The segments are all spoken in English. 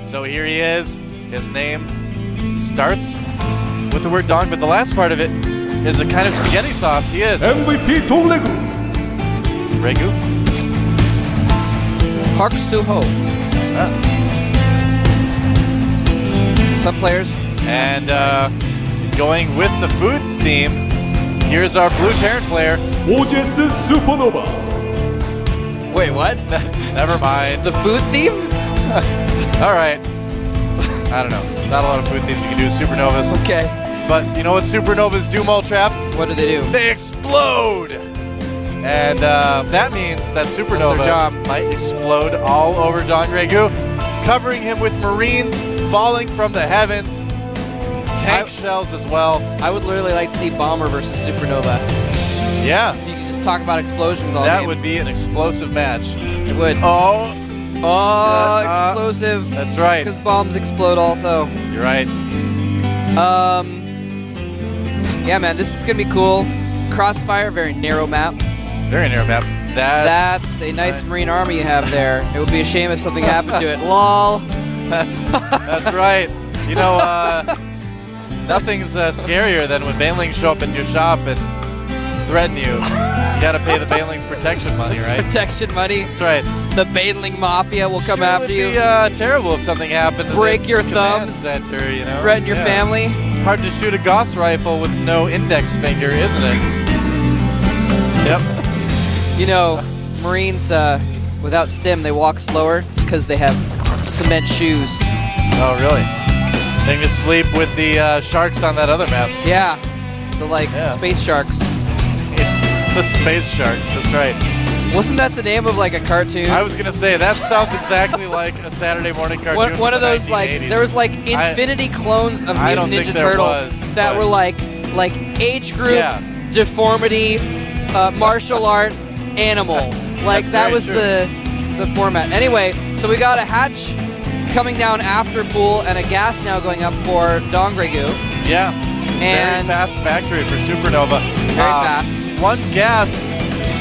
So here he is. His name starts with the word dong, but the last part of it is a kind of spaghetti sauce. He is MVP Dong Regu. Regu. Park Soo-ho. Some players. And going with the food theme, here's our blue Terran player. oGs Supernova. Wait, what? Never mind. The food theme? All right. I don't know. Not a lot of food themes you can do with supernovas. Okay. But you know what supernovas do, Moltrap? What do they do? They explode! And that means that supernova might explode all over Dong Regu, covering him with marines falling from the heavens, tank shells as well. I would literally like to see Bomber versus Supernova. Yeah. You could just talk about explosions all That game. would be an explosive match. It would. Oh, explosive. that's right. Because bombs explode also. You're right. Yeah, man, this is going to be cool. Crossfire, very narrow map. Very narrow map. That's a nice Marine army you have there. It would be a shame if something happened to it. LOL. That's right. You know, nothing's scarier than when banelings show up in your shop and threaten you. You got to pay the banelings protection money, right? Protection money. That's right. The baneling mafia will come after you. It would be terrible if something happened to break this your command thumbs. Center, you know? Threaten your family. Hard to shoot a Gauss rifle with no index finger, isn't it? Yep. You know, Marines, without stim, they walk slower. It's because they have cement shoes. Oh, really? They can just sleep with the sharks on that other map. Yeah. The, space sharks. The space sharks, that's right. Wasn't that the name of, like, a cartoon? I was going to say, that sounds exactly like a Saturday morning cartoon. One of those, 1980s. like, there was, like, infinity clones of Mutant Ninja Turtles that were, like age group, deformity, martial art, animal. Like, that was the format. Anyway, so we got a hatch coming down after Pool and a gas now going up for Dong Regu. Yeah. And very fast factory for Supernova. Very fast. One gas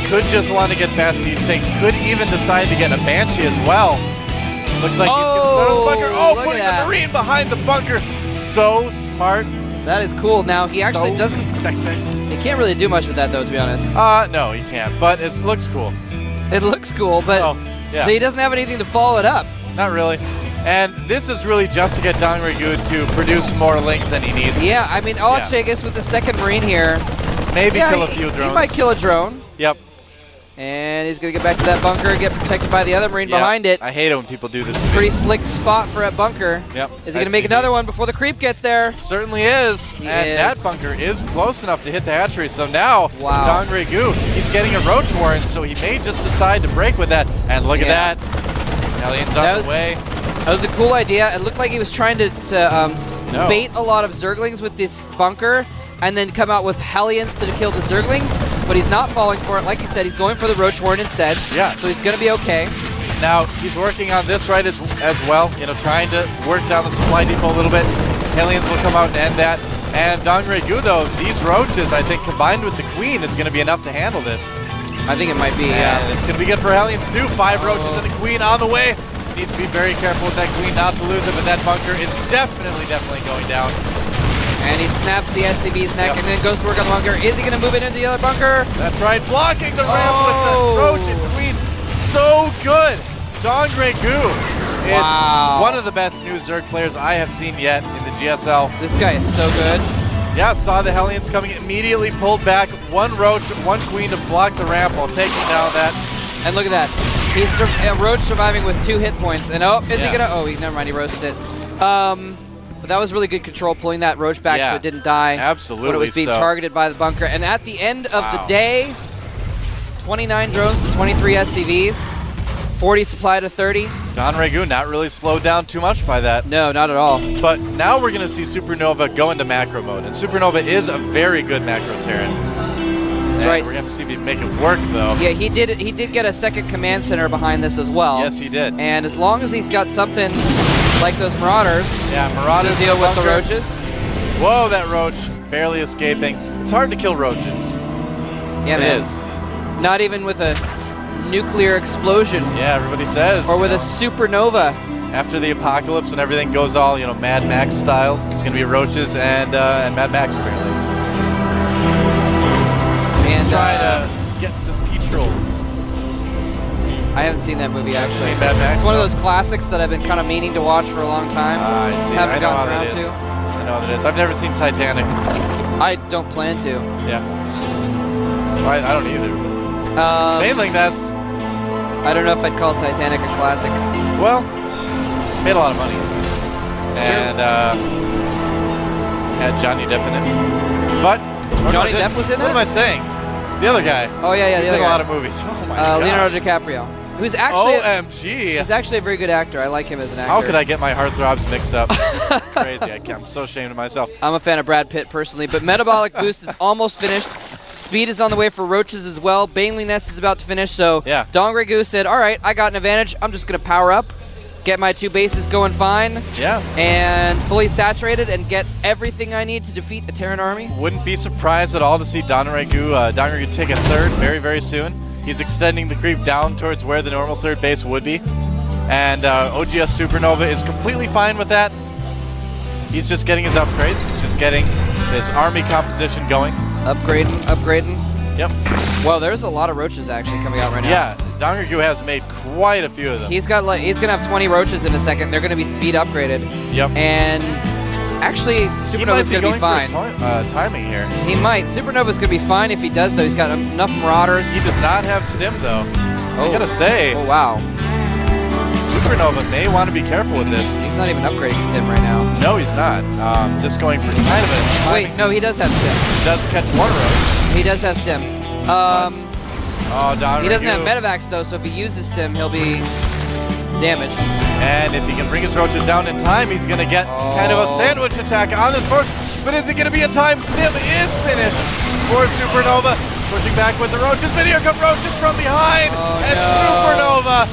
could just want to get past the tanks. Could even decide to get a Banshee as well. Looks like he's going to start on the bunker. Oh, putting the Marine behind the bunker. So smart. That is cool. Now, he actually doesn't... Sexy. He can't really do much with that, though, to be honest. No, he can't. But it looks cool. It looks cool, but he doesn't have anything to follow it up. Not really. And this is really just to get Dong Regu to produce more lings than he needs. Yeah, I mean, I guess with the second Marine here... Maybe kill a few drones. He might kill a drone. Yep. And he's going to get back to that bunker, get protected by the other Marine behind it. I hate it when people do this. Pretty slick spot for a bunker. Yep. Is he going to make another one before the creep gets there? Certainly is. That bunker is close enough to hit the hatchery. So now, Dong Regu, he's getting a roach warren, so he may just decide to break with that. And look at that. Hellions on the way. That was a cool idea. It looked like he was trying to bait a lot of Zerglings with this bunker and then come out with Hellions to kill the Zerglings, but he's not falling for it. Like you said, he's going for the Roach Warren instead. Yeah. So he's going to be okay. Now, he's working on this right as well, you know, trying to work down the supply depot a little bit. Hellions will come out and end that. And Dong Regu, though, these roaches, I think, combined with the Queen is going to be enough to handle this. I think it might be, and it's going to be good for Hellions, too. 5 roaches and a Queen on the way. Needs to be very careful with that Queen not to lose it, but that bunker is definitely going down. And he snaps the SCV's neck and then goes to work on the bunker. Is he going to move it into the other bunker? That's right, blocking the ramp with the Roach and Queen. So good. Dong Regu is one of the best new Zerg players I have seen yet in the GSL. This guy is so good. Yeah, saw the Hellions coming, immediately pulled back. 1 Roach, 1 Queen to block the ramp while taking down that. And look at that. He's a Roach surviving with 2 hit points. And is he gonna? Never mind. He roasted it. But that was really good control, pulling that Roach back so it didn't die. Absolutely. When it was being targeted by the bunker. And at the end of the day, 29 drones to 23 SCVs, 40 supply to 30. Dong Regu not really slowed down too much by that. No, not at all. But now we're gonna see Supernova go into macro mode, and Supernova is a very good macro Terran. That's right. We're gonna have to see if he can make it work, though. Yeah, he did. He did get a second command center behind this as well. Yes, he did. And as long as he's got something like those Marauders, Marauders to deal with the Roaches. Whoa, that Roach barely escaping. It's hard to kill Roaches. Yeah, it is. Not even with a nuclear explosion. Yeah, everybody says. Or with a supernova. After the apocalypse and everything goes all, Mad Max style, it's going to be roaches and Mad Max apparently. And try to get some petrol. I haven't seen that movie actually. Seen Mad Max? It's one of those classics that I've been kind of meaning to watch for a long time. I see. Haven't gotten around to. I know what it is. I've never seen Titanic. I don't plan to. Yeah. I don't either. Mainling Nest. I don't know if I'd call Titanic a classic. Well, made a lot of money. And had Johnny Depp in it. But Johnny Depp was in it? What am I saying? The other guy. Oh yeah, He's the other in guy. a lot of movies. Oh my god. Leonardo DiCaprio. Who's actually OMG. He's actually a very good actor. I like him as an actor. How could I get my heartthrobs mixed up? It's crazy. I'm so ashamed of myself. I'm a fan of Brad Pitt personally, but Metabolic Boost is almost finished. Speed is on the way for Roaches as well. Baneling Nest is about to finish, so yeah. Dongre Goose said, all right, I got an advantage. I'm just going to power up, get my 2 bases going fine, and fully saturated, and get everything I need to defeat the Terran army. Wouldn't be surprised at all to see Dongre Goose take a third very, very soon. He's extending the creep down towards where the normal third base would be. And oGs Supernova is completely fine with that. He's just getting his upgrades. He's just getting his army composition going. Upgrading. Yep. Well, there's a lot of roaches actually coming out right now. Yeah, Dongre Goose has made quite a few of them. He's gonna have 20 roaches in a second. They're gonna be speed upgraded. Yep. And actually, Supernova's gonna be fine. Timing here. He might. Supernova's gonna be fine if he does, though. He's got enough Marauders. He does not have stim, though. I gotta say. Oh wow. Supernova may want to be careful with this. He's not even upgrading stim right now. No, he's not. Just going for kind of a... Wait, no, he does have stim. He does catch one roach. He does have stim. He doesn't have Medivacs, though, so if he uses stim, he'll be damaged. And if he can bring his roaches down in time, he's going to get kind of a sandwich attack on this force. But is it going to be a time? Stim is finished for Supernova. Pushing back with the roaches. And here come roaches from behind. Supernova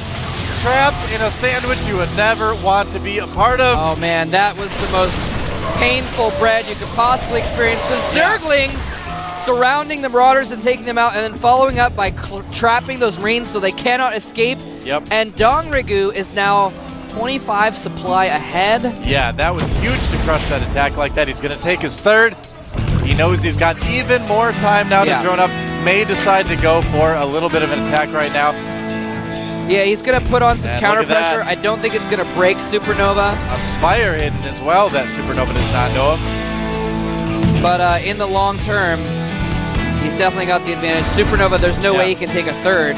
trapped in a sandwich you would never want to be a part of. Oh man, that was the most painful bread you could possibly experience. The Zerglings surrounding the Marauders and taking them out, and then following up by trapping those Marines so they cannot escape. Yep. And Dongre Goose is now 25 supply ahead. Yeah, that was huge to crush that attack like that. He's going to take his third. He knows he's got even more time now to drone up. May decide to go for a little bit of an attack right now. Yeah, he's going to put on some counter pressure. I don't think it's going to break Supernova. A Spire hidden as well that Supernova does not know of. But in the long term, he's definitely got the advantage. Supernova, there's no way he can take a third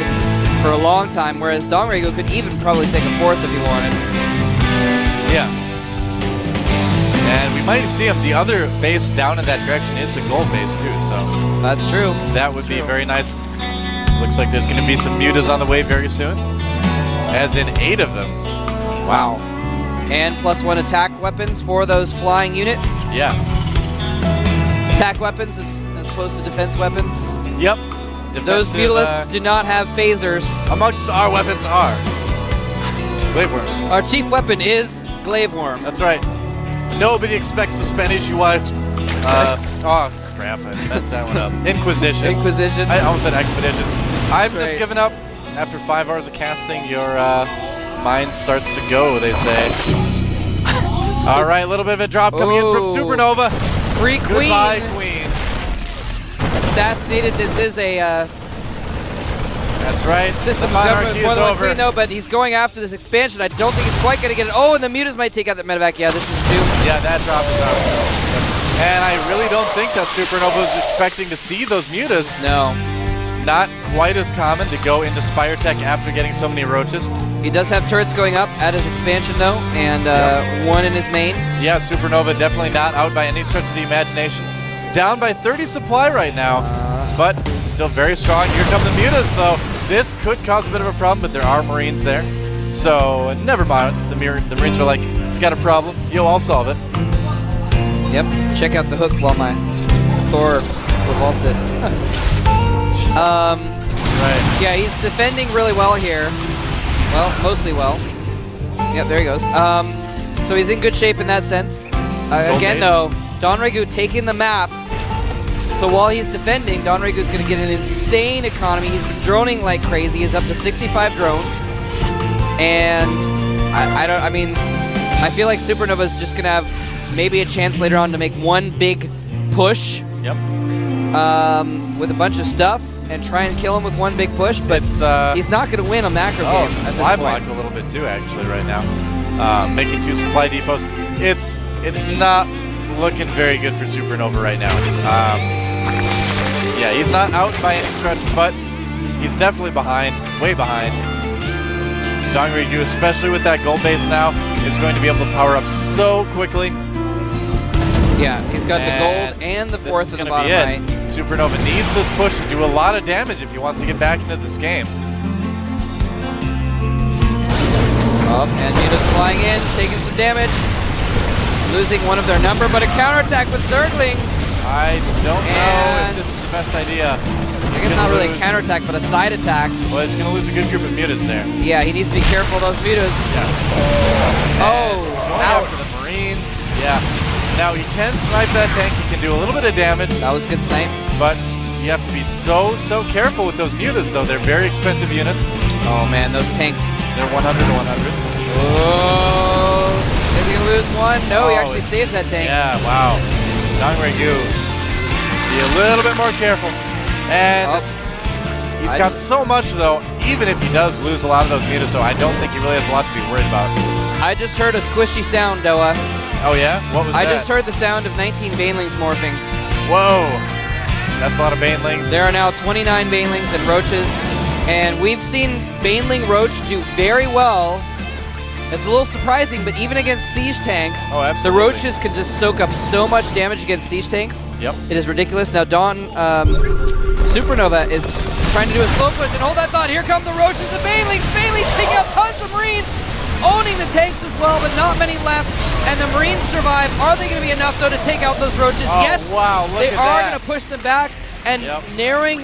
for a long time, whereas Dongre Goose could even probably take a fourth if he wanted. Yeah. And we might see him. The other base down in that direction is the gold base too, so. That's true. That would be very nice. Looks like there's going to be some mutas on the way very soon. As in 8 of them. Wow. And +1 attack weapons for those flying units. Yeah. Attack weapons as opposed to defense weapons. Yep. Those Mutalisks do not have phasers. Amongst our weapons are glaive worms. Our chief weapon is glaive worm. That's right. Nobody expects the Spanish UI. Oh crap! I messed that one up. Inquisition. I almost said expedition. I've just given up. After 5 hours of casting, your mind starts to go, they say. All right, a little bit of a drop coming in from Supernova. Free Queen. Goodbye, Queen. Assassinated. This is a that's right. System of government more than Queen, though, but he's going after this expansion. I don't think he's quite going to get it. Oh, and the mutas might take out that medevac. Yeah, this is doomed. Yeah, that drop is out. And I really don't think that Supernova was expecting to see those mutas. No. Not quite as common to go into Spire Tech after getting so many roaches. He does have turrets going up at his expansion, though, and one in his main. Yeah, Supernova definitely not out by any stretch of the imagination. Down by 30 supply right now, but still very strong. Here come the mutas, though. This could cause a bit of a problem, but there are Marines there. So, never mind. The Marines are like, you got a problem? Yo, I'll solve it. Yep. Check out the hook while my Thor revolts it. Right. Yeah, he's defending really well here. Well, mostly well. Yep, there he goes. So he's in good shape in that sense. Again, though, Dongre Goose taking the map. So while he's defending, Dongre Goose is going to get an insane economy. He's droning like crazy. He's up to 65 drones. And I mean, I feel like Supernova's just gonna have maybe a chance later on to make one big push. Yep. With a bunch of stuff and try and kill him with one big push, but he's not going to win a macro game at this point. Blocked a little bit too, actually, right now. Making 2 supply depots. It's not looking very good for Supernova right now. Yeah, he's not out by any stretch, but he's definitely behind, way behind. Dongregu, especially with that gold base now, is going to be able to power up so quickly. Yeah, he's got the gold and the 4th at the bottom right. Supernova needs this push to do a lot of damage if he wants to get back into this game. Oh, and Muda's flying in, taking some damage. Losing one of their number, but a counterattack with Zerglings. I don't know if this is the best idea. I guess not really a counterattack, but a side attack. Well, he's going to lose a good group of Mutas there. Yeah, he needs to be careful of those Mutas. Yeah. Oh, ouch. For the Marines. Yeah. Now, he can snipe that tank. He can do a little bit of damage. That was a good snipe. But you have to be so careful with those Mutas, though. They're very expensive units. Oh, man, those tanks. They're 100 to 100. Oh, is he going to lose one? No, he actually saves that tank. Yeah, wow. Dongregu, be a little bit more careful. And he's got so much, though. Even if he does lose a lot of those Mutas, though, I don't think he really has a lot to be worried about. I just heard a squishy sound, Doa. Oh, yeah? What was that? I just heard the sound of 19 Banelings morphing. Whoa. That's a lot of Banelings. There are now 29 Banelings and Roaches, and we've seen Baneling Roach do very well. It's a little surprising, but even against siege tanks, the Roaches can just soak up so much damage against siege tanks. Yep. It is ridiculous. Now, Supernova is trying to do a slow push, and hold that thought. Here come the Roaches and Banelings. Banelings taking out tons of Marines, owning the tanks as well, but not many left. And the Marines survive. Are they going to be enough, though, to take out those Roaches? Yes, wow, they are going to push them back and narrowing,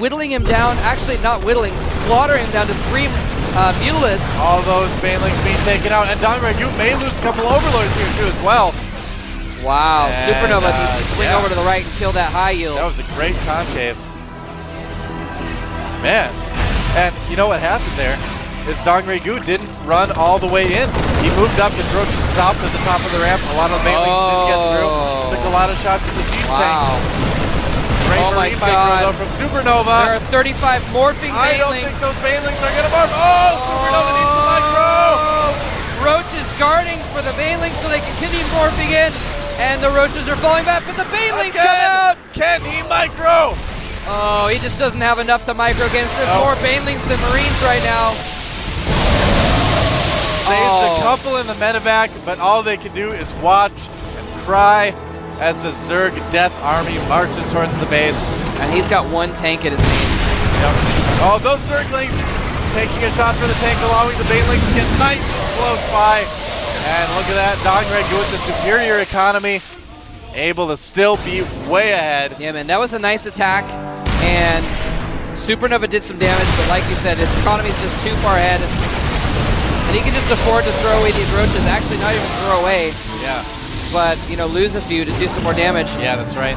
whittling him down. Actually, not whittling, slaughtering him down to 3 Mutalisks. All those Banelings being taken out. And Dongregu may lose a couple Overlords here, too, as well. Wow, and, Supernova needs to swing over to the right and kill that high yield. That was a great concave. Man, and you know what happened there? Is Dongregu didn't run all the way in. He moved up, his Roaches stopped at the top of the ramp. A lot of the Banelings didn't get through. Took a lot of shots at the siege tank. Great Marine micro, though, from Supernova. There are 35 morphing Banelings. I don't think those Banelings are going to morph. Oh, Supernova needs the micro. Roaches guarding for the Banelings so they can continue morphing in. And the Roaches are falling back, but the Banelings come out. Can he micro? Oh, he just doesn't have enough to micro against. There's more Banelings than Marines right now. Saves a couple in the medevac, but all they can do is watch and cry as the Zerg Death Army marches towards the base. And he's got 1 tank at his name. Yep. Oh, those Zerglings taking a shot for the tank, allowing the Banelings to get nice and close by. And look at that, Dongregu with the superior economy, able to still be way ahead. Yeah, man, that was a nice attack. And Supernova did some damage, but like you said, his economy's just too far ahead. And he can just afford to throw away these Roaches. Actually, not even throw away. Yeah. But, you know, lose a few to do some more damage. Yeah, that's right.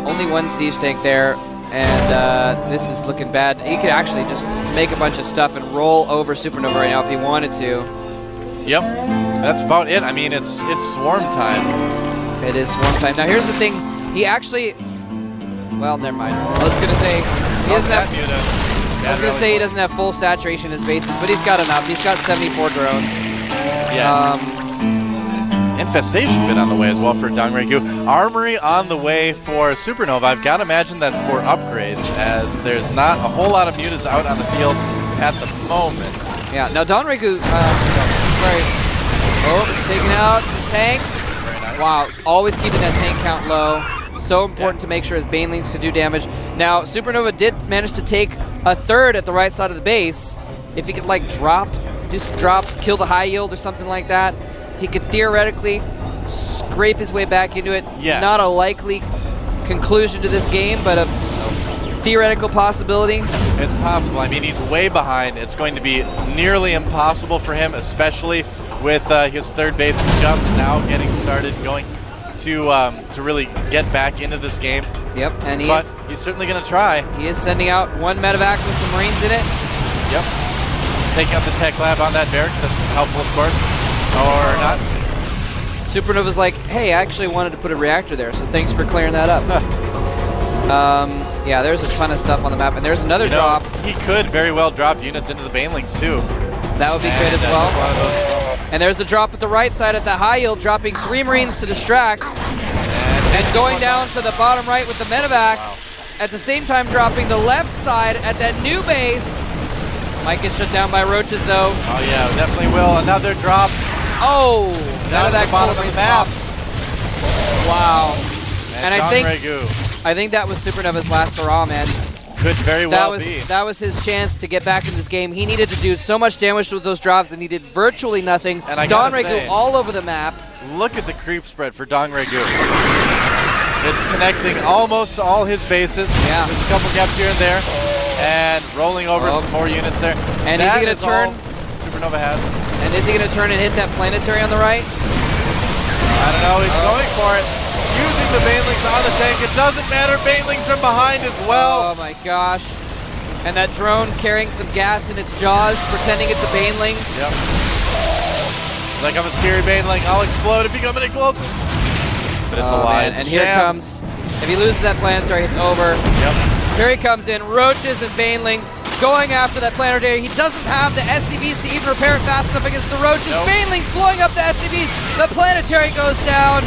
Only 1 siege tank there. And this is looking bad. He could actually just make a bunch of stuff and roll over Supernova right now if he wanted to. Yep. That's about it. I mean, it's swarm time. It is swarm time. Now, here's the thing. He actually... Well, never mind. I was going to say... He doesn't have... I was going to say he doesn't have full saturation in his bases, but he's got enough. He's got 74 drones. Yeah. Infestation been on the way as well for Dongregu. Armory on the way for Supernova. I've got to imagine that's for upgrades, as there's not a whole lot of Mutas out on the field at the moment. Yeah, now Dongregu, sorry. Oh, taking out some tanks. Very nice. Wow, always keeping that tank count low. So important to make sure his Banelings can do damage. Now, Supernova did manage to take a 3rd at the right side of the base. If he could, like, do some drops, kill the high yield or something like that, he could theoretically scrape his way back into it. Yeah. Not a likely conclusion to this game, but a theoretical possibility. It's possible. I mean, he's way behind. It's going to be nearly impossible for him, especially with his 3rd base just now getting started, going to really get back into this game. Yep, and he's certainly going to try. He is sending out 1 medevac with some Marines in it. Yep. taking up the tech lab on that barracks. That's helpful, of course. Or not. Supernova's like, hey, I actually wanted to put a reactor there, so thanks for clearing that up. Yeah, there's a ton of stuff on the map, and there's another drop. He could very well drop units into the banelings, too. That would be good as well. And there's the drop at the right side at the high yield, dropping 3 Marines to distract. And going down to the bottom right with the medevac. Wow. At the same time dropping the left side at that new base. Might get shut down by roaches though. Oh yeah, definitely will. Another drop. Oh! None of that bottom of the map. Wow. And I Regu. think that was Supernova's last hurrah, man. Could very well be. That was his chance to get back in this game. He needed to do so much damage with those drops and he did virtually nothing. And I gotta Regu say, all over the map. Look at the creep spread for Regu. It's connecting almost all his bases. Yeah. There's a couple gaps here and there. And rolling over some more units there. And is he going to turn? Supernova has. And is he going to turn and hit that planetary on the right? I don't know. He's going for it. Using the banelings on the tank. It doesn't matter. Banelings from behind as well. Oh my gosh. And that drone carrying some gas in its jaws, pretending it's a baneling. Yep. Like I'm a scary baneling. I'll explode if you come any closer. But it's a lie. And here comes. If he loses that planetary, it's over. Yep. Here he comes in. Roaches and banelings going after that planetary. He doesn't have the SCVs to even repair it fast enough against the roaches. Nope. Banelings blowing up the SCVs. The planetary goes down.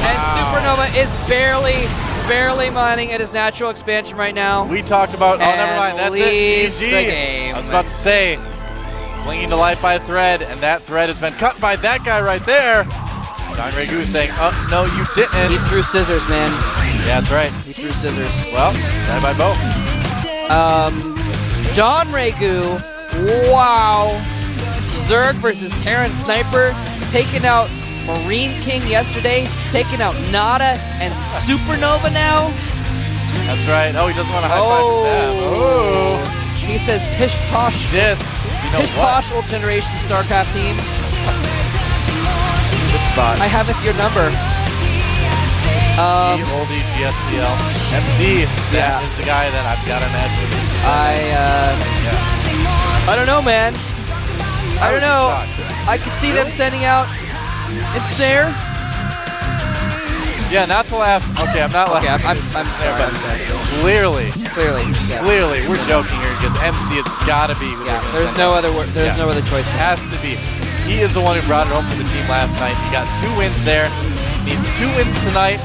And Supernova is barely mining at his natural expansion right now. We talked about, oh, never mind, that's leaves it. the game. I was about to say, clinging to life by a thread, and that thread has been cut by that guy right there. Regu saying, oh, no, you didn't. He threw scissors, man. Yeah, that's right. He threw scissors. Well, died by both. Regu, wow. Zerg versus Terran Sniper, taking out Marine King yesterday, taking out Nada and Supernova now. That's right. Oh, he doesn't want to high five with that. Oh. He says pish posh. This. Pish posh old generation StarCraft team. Good spot. I have your number. Oldie GSDL. MC, that is the guy that I've got to imagine. I don't know, man. I don't know. I could see them sending out Ensnare. Yeah, not to laugh. Okay, I'm not laughing. Okay, I'm Snare, sorry. but clearly, yes. we're joking here because MC has got to be. There's no other choice. Has to be. He is the one who brought it home for the team last night. He got 2 wins there. Needs 2 wins tonight.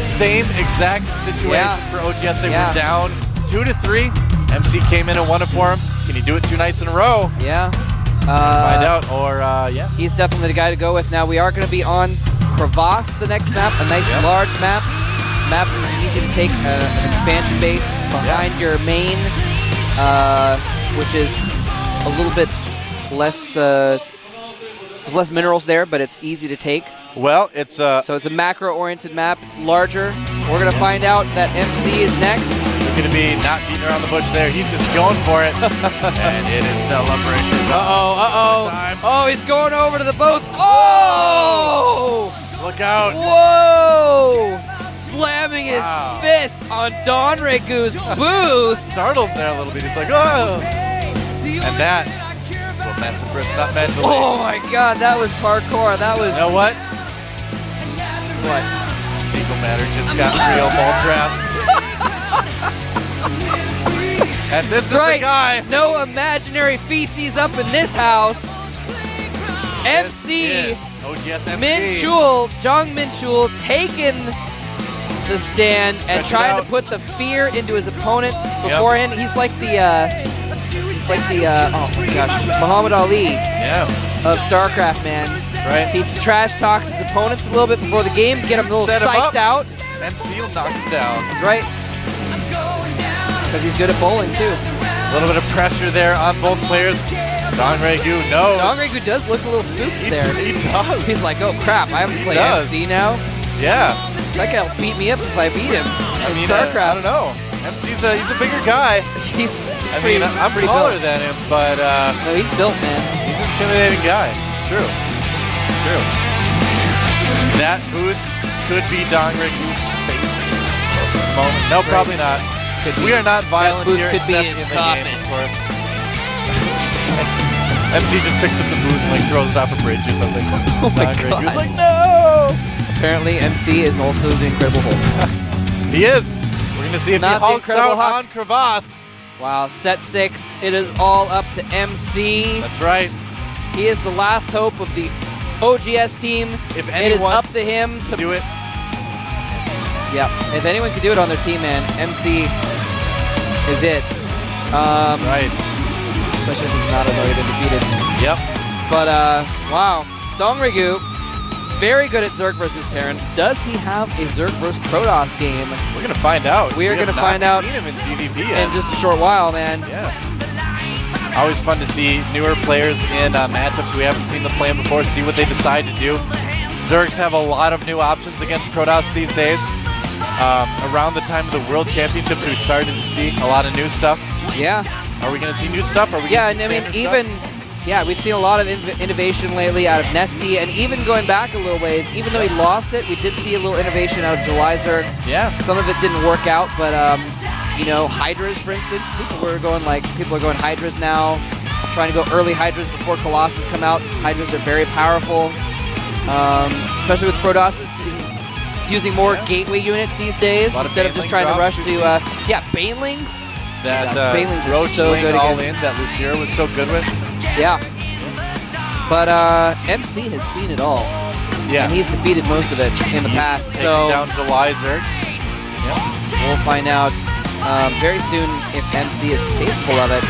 Same exact situation for oGs. They were down 2-3. MC came in and won it for him. Can he do it 2 nights in a row? Yeah. Find out. Or he's definitely the guy to go with. Now we are going to be on Crevasse, the next map, a nice large map. Map that's easy to take an expansion base behind your main, which is a little bit less minerals there, but it's easy to take. Well, it's so it's a macro-oriented map. It's larger. We're gonna find out that MC is next. He's gonna be not beating around the bush there. He's just going for it, and it is celebration. Oh, he's going over to the boat. Oh! Look out! Whoa! Slamming his fist on Regu's booth. Startled him there a little bit. He's like, oh! And that will mess with Chris, not mentally. Oh my God, that was hardcore. That was. You know what? What? Legal matter just got real ball trapped. And this is the guy. No imaginary feces up in this house. MC Minchul, Jung Minchul, taking the stand and trying to put the fear into his opponent beforehand. He's like the oh my gosh, Muhammad Ali of StarCraft, man. Right. He trash talks his opponents a little bit before the game, get him a little psyched out. MC will knock him down. That's right. Because he's good at bowling too. A little bit of pressure there on both players. Regu knows. Regu does look a little spooked there. He does. He's like, oh crap, I have to play MC now? Yeah. That guy will beat me up if I beat him in StarCraft. I don't know. MC's he's a bigger guy. I'm taller than him, but no, he's built, man. He's an intimidating guy. It's true. That booth could be Regu's face moment. No, probably not. We are not violent here, could be except his in the coffin. game, of course. That's right. MC just picks up the boot and like throws it off a bridge or something. Oh my God. He's like, no! Apparently, MC is also the Incredible Hulk. He is. We're gonna see if he hulks out on Crevasse. Wow, set 6. It is all up to MC. That's right. He is the last hope of the oGs team. If anyone it is up to him to do it. Yeah, if anyone can do it on their team, man, MC is it. Right. Especially since Nada's already been defeated. Yep. But, wow. Dongrigu, very good at Zerg versus Terran. Does he have a Zerg versus Protoss game? We're going to find out. We are going to find out seen him in PvP yet. in just a short while, man. Yeah. Always fun to see newer players in matchups we haven't seen them playing before, see what they decide to do. Zergs have a lot of new options against Protoss these days. Around the time of the World Championships, we started to see a lot of new stuff. Yeah. Are we going to see new stuff? Are we yeah, and I mean, even, we've seen a lot of innovation lately out of Nesty, and even going back a little ways, even though he lost it, we did see a little innovation out of July Zerg. Yeah. Some of it didn't work out, but, you know, Hydras, for instance, people are going Hydras now, trying to go early Hydras before Colossus come out. Hydras are very powerful, especially with Protosses using more gateway units these days instead of just trying to rush to, Banelings. That Banelings are Roach so good all against. in that Lucier was so good with. Yeah. But MC has seen it all. Yeah. And he's defeated most of it in the past. Taking So down July Zerg. we'll find out very soon if MC is capable of it.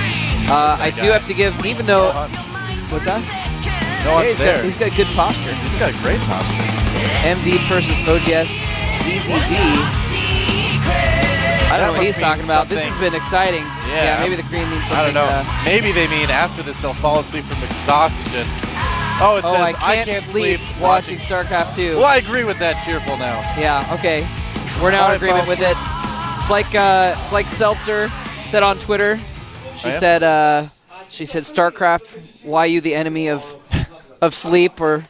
I do have to give, even though... What's that? No one's there. He's got good posture. He's got great posture. MV versus OGS ZZZ. I don't know what he's talking about. This has been exciting. Yeah, maybe the green means something. I don't know. Maybe they mean after this they'll fall asleep from exhaustion. Oh, it says I can't sleep watching StarCraft 2. Well, I agree with that cheerful now. Yeah, okay. We're now in agreement with it. It's like Seltzer said on Twitter. She said StarCraft, why you the enemy of sleep, or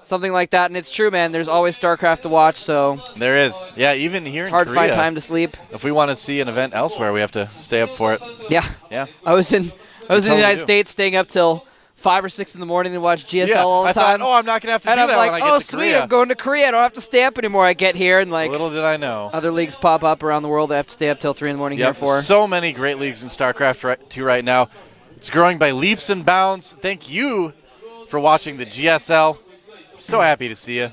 something like that. And it's true, man. There's always StarCraft to watch, so there is. Yeah, even here it's hard to find time to sleep. If we want to see an event elsewhere, we have to stay up for it. Yeah. Yeah. I was in the United States, staying up till 5 or 6 in the morning and watch GSL all the time. I thought, I'm not gonna have to do that when I get to Korea. Oh, sweet, I'm going to Korea. I don't have to stay up anymore. I get here and little did I know. Other leagues pop up around the world. I have to stay up till 3 in the morning here for. So many great leagues in StarCraft 2 right now. It's growing by leaps and bounds. Thank you for watching the GSL. So happy to see you,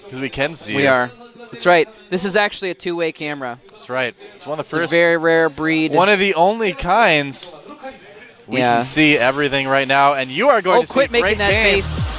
because we can see you. We are. That's right. This is actually a 2-way camera. That's right. It's one of the first. It's a very rare breed. One of the only kinds. We can see everything right now, and you are going to see quit making great that games. face.